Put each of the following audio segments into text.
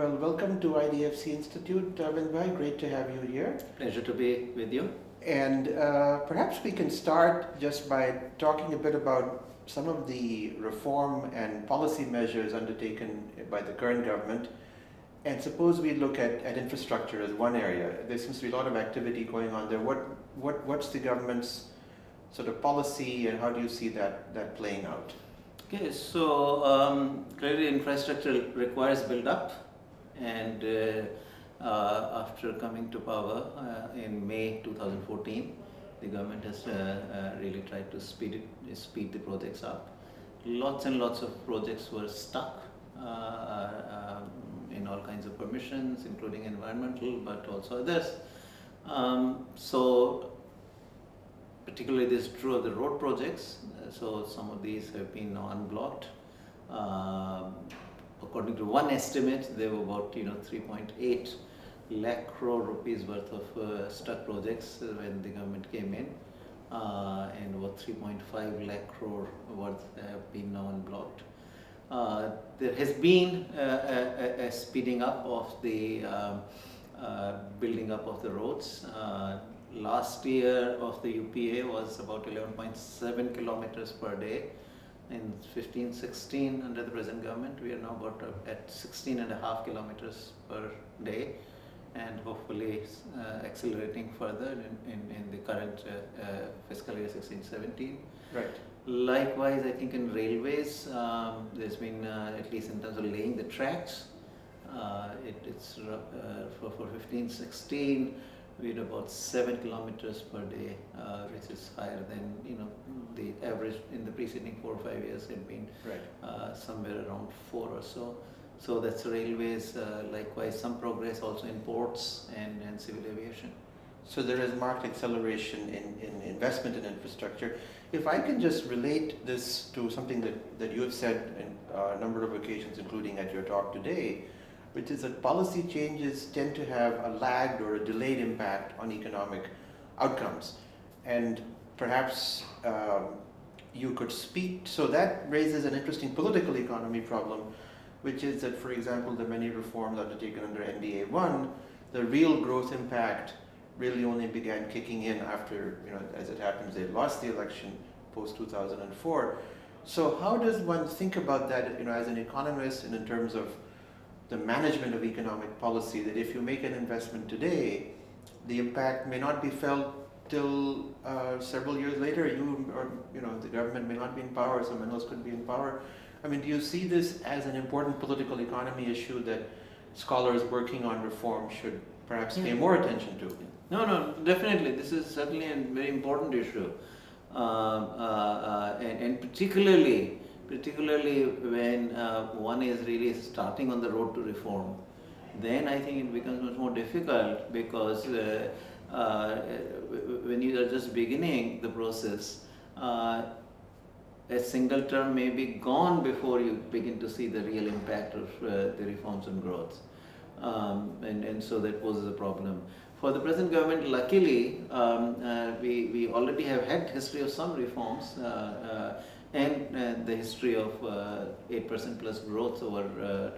Well, welcome to IDFC Institute, Arvind. Great to have you here. Pleasure to be with you. And perhaps we can start just by talking a bit about some of the reform and policy measures undertaken by the current government. And suppose we look at infrastructure as one area. There seems to be a lot of activity going on there. What's the government's sort of policy, and how do you see that playing out? Okay, so clearly infrastructure requires build-up, and after coming to power in May 2014, the government has really tried to speed the projects up. Lots and lots of projects were stuck in all kinds of permissions, including environmental, but also others. So particularly this is true of the road projects. So some of these have been now unblocked. According to one estimate, there were about 3.8 lakh crore rupees worth of stuck projects when the government came in, and about 3.5 lakh crore worth have been now unblocked. There has been a speeding up of the building up of the roads. Last year of the UPA was about 11.7 kilometers per day. In 15-16 under the present government, we are now about at 16.5 kilometers per day, and hopefully accelerating further in the current fiscal year 16-17. Right. Likewise, I think in railways, there's been, at least in terms of laying the tracks, it's for 15-16, we had about 7 kilometers per day, which is higher than the average in the preceding 4 or 5 years had been somewhere around 4 or so. So that's railways. Likewise, some progress also in ports and civil aviation. So there is marked acceleration in investment in infrastructure. If I can just relate this to something that you have said in a number of occasions, including at your talk today, which is that policy changes tend to have a lagged or a delayed impact on economic outcomes. And perhaps you could speak, so that raises an interesting political economy problem, which is that, for example, the many reforms undertaken under NDA 1, the real growth impact really only began kicking in after, as it happens, they lost the election post 2004. So how does one think about that, as an economist and in terms of the management of economic policy, that if you make an investment today, the impact may not be felt till several years later. The government may not be in power, someone else could be in power. I mean, do you see this as an important political economy issue that scholars working on reform should perhaps pay more attention to? No, definitely. This is certainly a very important issue, and particularly when one is really starting on the road to reform, then I think it becomes much more difficult, because when you are just beginning the process, a single term may be gone before you begin to see the real impact of the reforms and growth, and so that poses a problem. For the present government, luckily, we already have had history of some reforms, and the history of 8% plus growth over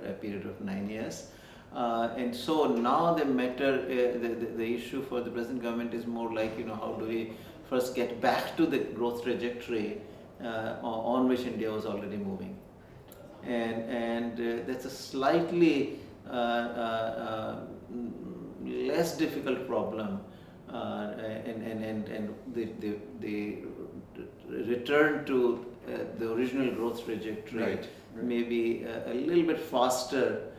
a period of 9 years. And so now the matter, the issue for the present government is more like, how do we first get back to the growth trajectory on which India was already moving. And that's a slightly less difficult problem, and the return to the original growth trajectory may be a little bit faster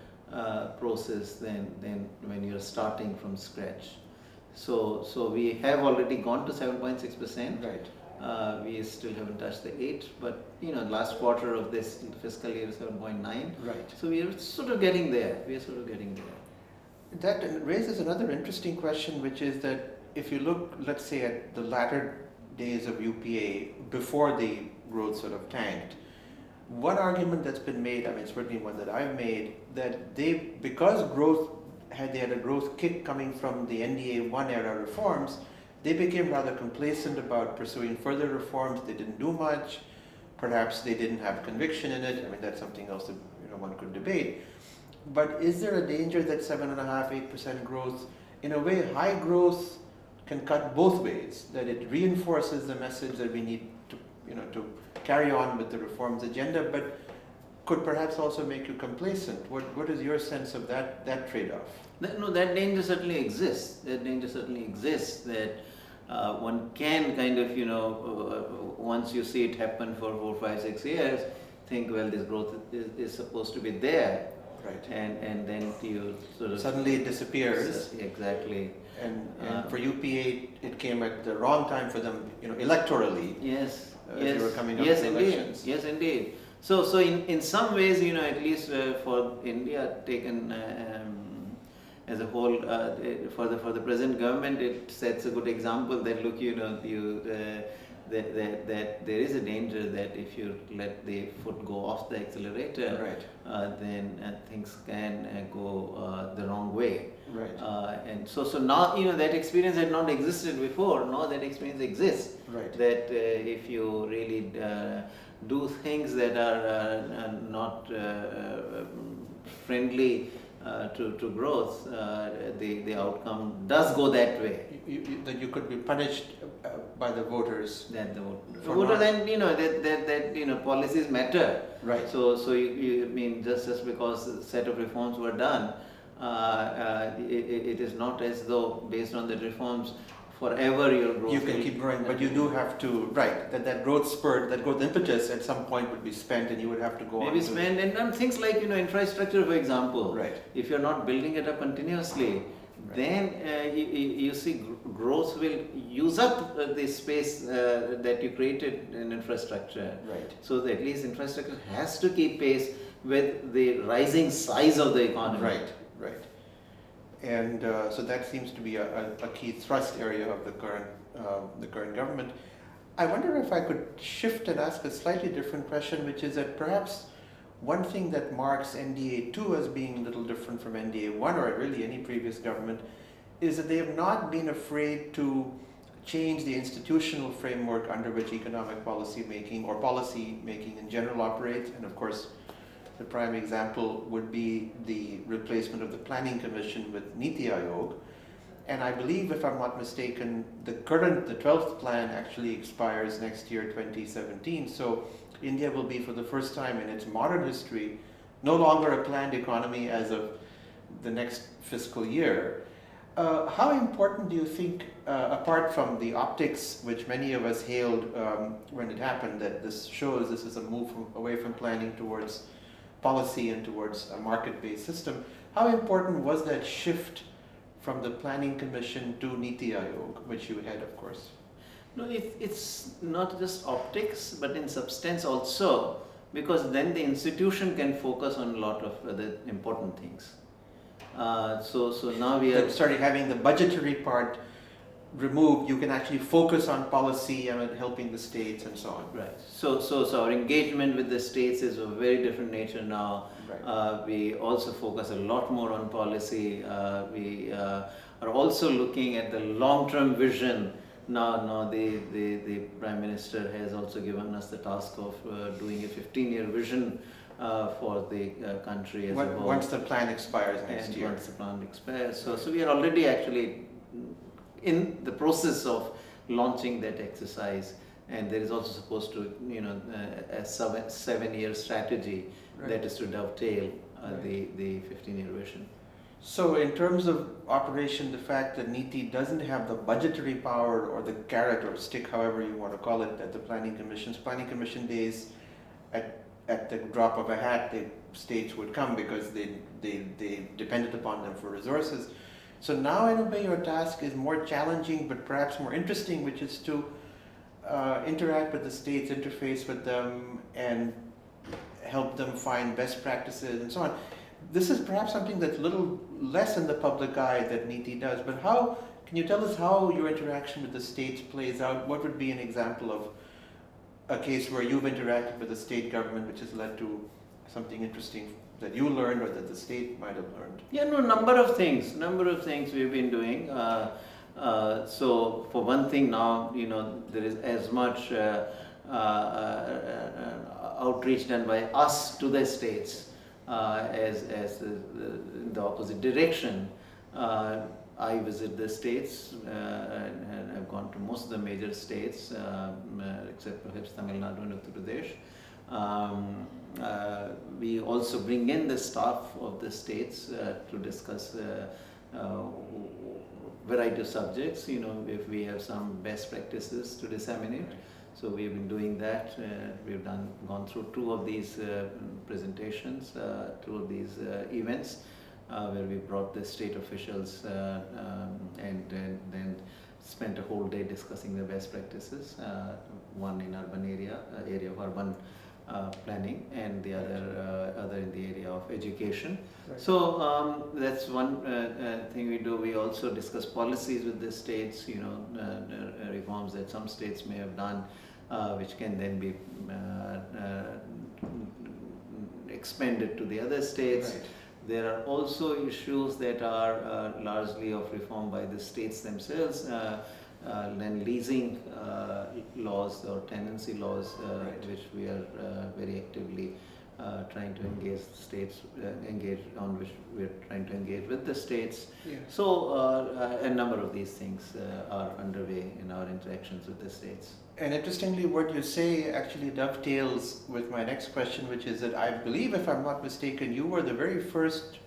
process than when you're starting from scratch. So we have already gone to 7.6%. Right. We still haven't touched the 8, but last quarter of this fiscal year is 7.9. Right. So we are sort of getting there. That raises another interesting question, which is that if you look, let's say, at the latter days of UPA, before the growth sort of tanked, one argument that's been made, certainly one that I've made, that because they had a growth kick coming from the NDA 1 era reforms, they became rather complacent about pursuing further reforms. They didn't do much. Perhaps they didn't have conviction in it. That's something else that one could debate. But is there a danger that 7.5%, 8% growth, in a way, high growth can cut both ways? That it reinforces the message that we need to, to carry on with the reforms agenda, but could perhaps also make you complacent. What is your sense of that trade-off? No, that danger certainly exists. That danger certainly exists. That one can kind of, once you see it happen for 4, 5, 6 years, think, well, this growth is supposed to be there. Right. And then you sort of suddenly it disappears. Exactly. And for UPA, it came at the wrong time for them, electorally. Yes. As they were coming up yes, with indeed. elections. Yes, indeed. So in some ways, at least for India taken as a whole, for the present government, it sets a good example that look, that there is a danger that if you let the foot go off the accelerator, right. Then things can go the wrong way. Right. And so now that experience had not existed before. Now that experience exists. Right. That if you really do things that are not friendly to growth, the outcome does go that way. That you could be punished by the voters. That the voters, and that policies matter. Right. So you mean just because a set of reforms were done, it is not as though based on the reforms forever your growth. You can keep growing, but you do have to, right, that growth spurt, that growth impetus at some point would be spent and you would have to go maybe on. Spend and things like infrastructure, for example. Right. If you're not building it up continuously, right. then you see growth will use up the space that you created in infrastructure. Right. So at least infrastructure has to keep pace with the rising size of the economy. Right. Right. And so that seems to be a key thrust area of the current government. I wonder if I could shift and ask a slightly different question, which is that perhaps one thing that marks NDA 2 as being a little different from NDA 1 or really any previous government is that they have not been afraid to change the institutional framework under which economic policy making or policy making in general operates. And of course, the prime example would be the replacement of the Planning Commission with Niti Aayog. And I believe, if I'm not mistaken, the 12th plan actually expires next year, 2017. So India will be, for the first time in its modern history, no longer a planned economy as of the next fiscal year. How important do you think, apart from the optics, which many of us hailed when it happened, that this shows this is a move away from planning towards policy and towards a market-based system, how important was that shift from the Planning Commission to Niti Aayog, which you had, of course? No, it's not just optics, but in substance also, because then the institution can focus on a lot of the important things. So now we are started having the budgetary part removed. You can actually focus on policy and helping the states and so on. Right. So our engagement with the states is of a very different nature now. Right. We also focus a lot more on policy. We are also looking at the long-term vision. Now the Prime Minister has also given us the task of doing a 15-year vision for the country as a whole. Once the plan expires next year. Once the plan expires. So we are already actually in the process of launching that exercise, and there is also supposed to, a 7-year strategy right. that is to dovetail right. the 15-year vision. So in terms of operation, the fact that Niti doesn't have the budgetary power or the carrot or stick, however you want to call it, at the Planning Commission days, at the drop of a hat, the states would come because they depended upon them for resources. So now in a way your task is more challenging but perhaps more interesting, which is to interact with the states, interface with them, and help them find best practices and so on. This is perhaps something that's a little less in the public eye that Niti does, but how, can you tell us how your interaction with the states plays out? What would be an example of a case where you've interacted with the state government which has led to something interesting that you learned or that the state might have learned? Yeah, no, number of things we've been doing. So for one thing now, there is as much outreach done by us to the states in the opposite direction. I visit the states, and I've gone to most of the major states, except perhaps Tamil Nadu and Uttar Pradesh. We also bring in the staff of the states to discuss variety of subjects, if we have some best practices to disseminate. So we've been doing that. We've gone through two of these presentations, two of these events, where we brought the state officials and then spent a whole day discussing the best practices. One in urban area of urban planning, and the other in the area of education. Right. So that's one thing we do. We also discuss policies with the states, reforms that some states may have done, which can then be expanded to the other states. Right. There are also issues that are largely of reform by the states themselves. Land leasing laws or tenancy laws, Right. which we are very actively trying to engage states, which we are trying to engage with the states. Yeah. So a number of these things are underway in our interactions with the states. And interestingly, what you say actually dovetails with my next question, which is that I believe, if I'm not mistaken, you were the very first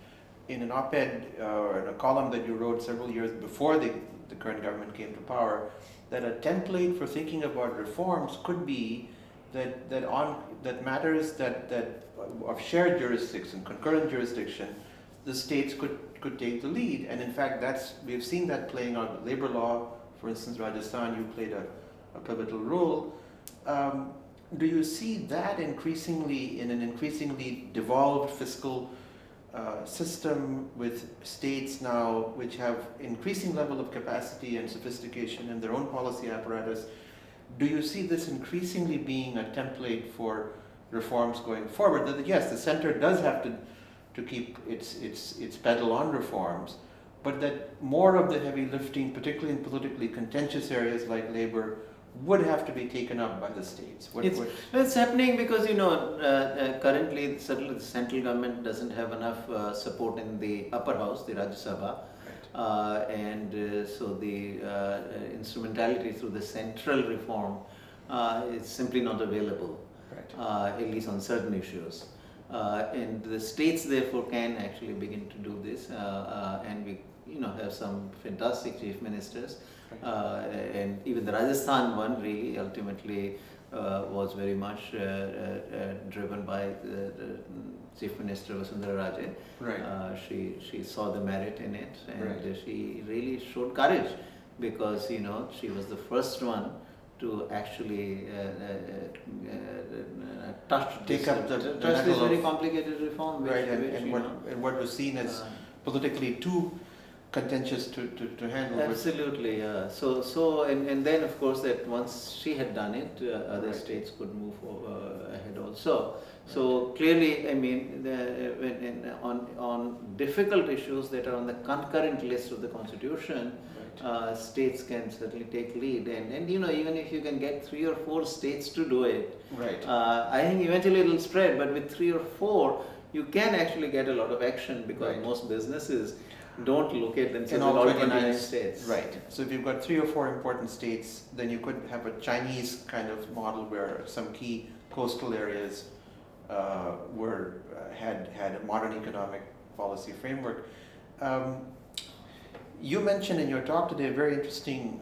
in an op-ed or in a column that you wrote several years before the current government came to power, that a template for thinking about reforms could be that matters that of shared jurisdiction, concurrent jurisdiction, the states could take the lead. And in fact, we've seen that playing out with labor law. For instance, Rajasthan, you played a pivotal role. Do you see that increasingly in an increasingly devolved fiscal system with states now which have increasing level of capacity and sophistication in their own policy apparatus? Do you see this increasingly being a template for reforms going forward? That yes, the center does have to keep its pedal on reforms, but that more of the heavy lifting, particularly in politically contentious areas like labor, would have to be taken up by the states. It's happening because currently certainly the central government doesn't have enough support in the upper house, the Rajya Sabha, and so the instrumentality through the central reform is simply not available, at least on certain issues. And the states therefore can actually begin to do this, and we have some fantastic chief ministers. And even the Rajasthan one really ultimately was very much driven by the Chief Minister Vasundhara Raje. Right. She saw the merit in it, and Right. she really showed courage because she was the first one to actually Take up the this mantle very of- complicated reform. Right, and what was seen as politically too contentious to handle. Absolutely, yeah. So and then of course that once she had done it, other Right. states could move ahead also. So clearly, I mean, on difficult issues that are on the concurrent list of the Constitution, states can certainly take lead. And even if you can get 3 or 4 states to do it, Right. I think eventually it will spread. But with 3 or 4, you can actually get a lot of action because Right. most businesses don't locate In themselves all in all 29 29 states. Right. So if you've got 3 or 4 important states, then you could have a Chinese kind of model where some key coastal areas had a modern economic policy framework. You mentioned in your talk today a very interesting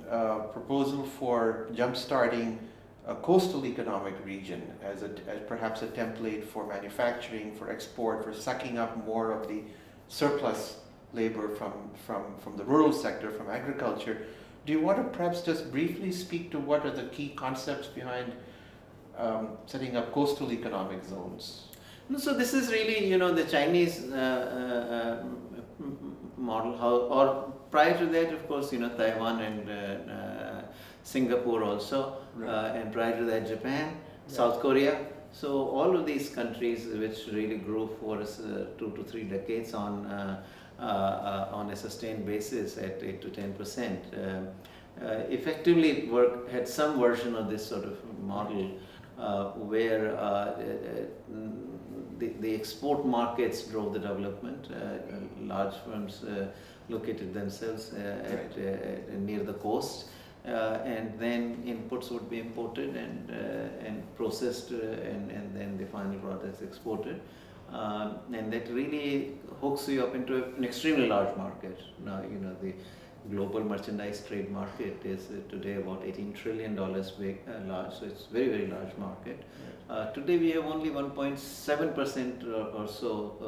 proposal for jump-starting a coastal economic region as perhaps a template for manufacturing, for export, for sucking up more of the surplus labor from the rural sector, from agriculture. Do you want to perhaps just briefly speak to what are the key concepts behind setting up coastal economic zones? So this is really, the Chinese model. Or prior to that, of course, Taiwan and Singapore also, Right. and prior to that, Japan, Yeah. South Korea. So all of these countries which really grew for us 2 to 3 decades on a sustained basis at 8 to 10%, effectively had some version of this sort of model where the export markets drove the development. Large firms located themselves near the coast, and then inputs would be imported and processed, and then the final product is exported. And that really hooks you up into an extremely large market. Now, the global merchandise trade market is today about $18 trillion big, large, so it's very, very large market. Today we have only 1.7% or so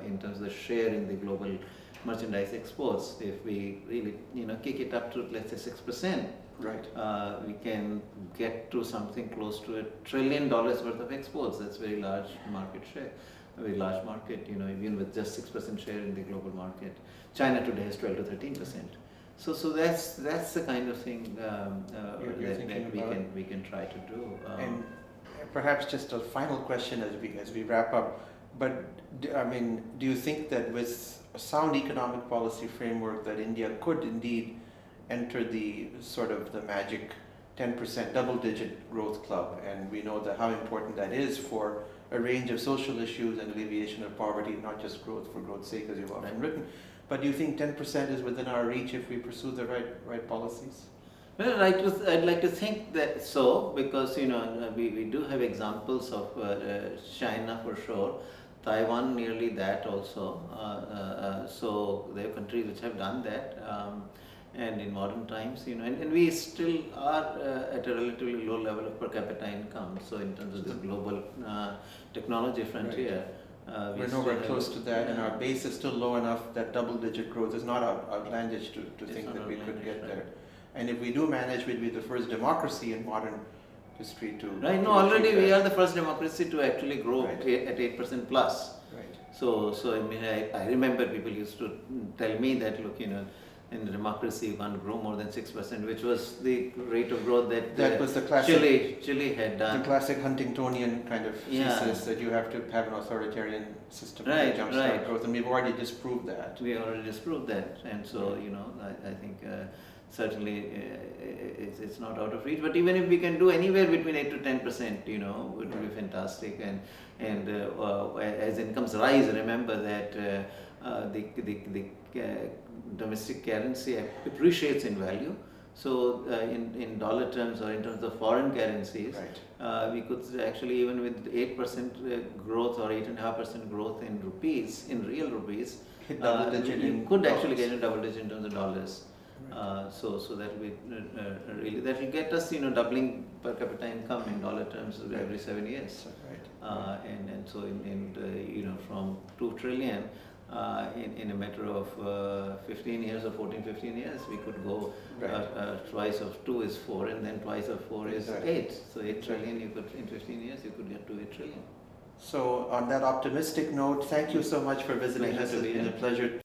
in terms of the share in the global merchandise exports. If we really kick it up to, let's say, 6%, we can get to something close to $1 trillion worth of exports. That's very large market share, a very large market, even with just 6% share in the global market. China today has 12 to 13%. So that's the kind of thing that we can try to do. And perhaps just a final question as we wrap up. But do you think that with a sound economic policy framework that India could indeed enter the sort of the magic 10% double-digit growth club? And we know that how important that is for a range of social issues and alleviation of poverty, not just growth for growth's sake, as you've often written. But do you think 10% is within our reach if we pursue the right policies? Well, I'd like to think that so, because we do have examples of China for sure, Taiwan nearly that also. So there are countries which have done that, and in modern times, and we still are at a relatively low level of per capita income. So in terms of the global technology frontier. We're nowhere close to that, and our base is still low enough that double-digit growth is not outlandish to think that we could get there. And if we do manage, we'd be the first democracy in modern history to. Right. No, already we are the first democracy to actually grow at 8% plus. Right. So I remember people used to tell me that, look, in democracy you can't grow more than 6%, which was the rate of growth that was the classic Chile had done. The classic Huntingtonian kind of thesis that you have to have an authoritarian system to jumpstart growth, and we've already disproved that. We already disproved that, and so I think certainly it's not out of reach. But even if we can do anywhere between 8 to 10%, would be fantastic. And as incomes rise, remember that the domestic currency appreciates in value. So in dollar terms or in terms of foreign currencies, we could actually, even with 8% growth or 8.5% growth in rupees, in real rupees, you could actually get a double digit in terms of dollars. So that will really, that will get us doubling per capita income in dollar terms every 7 years. And so from 2 trillion. In a matter of 15 years or 15 years, we could go twice of 2 is 4, and then twice of 4 is 8. So 8 trillion, you could, in 15 years, you could get to 8 trillion. So on that optimistic note, thank you so much for visiting us. It's been a pleasure.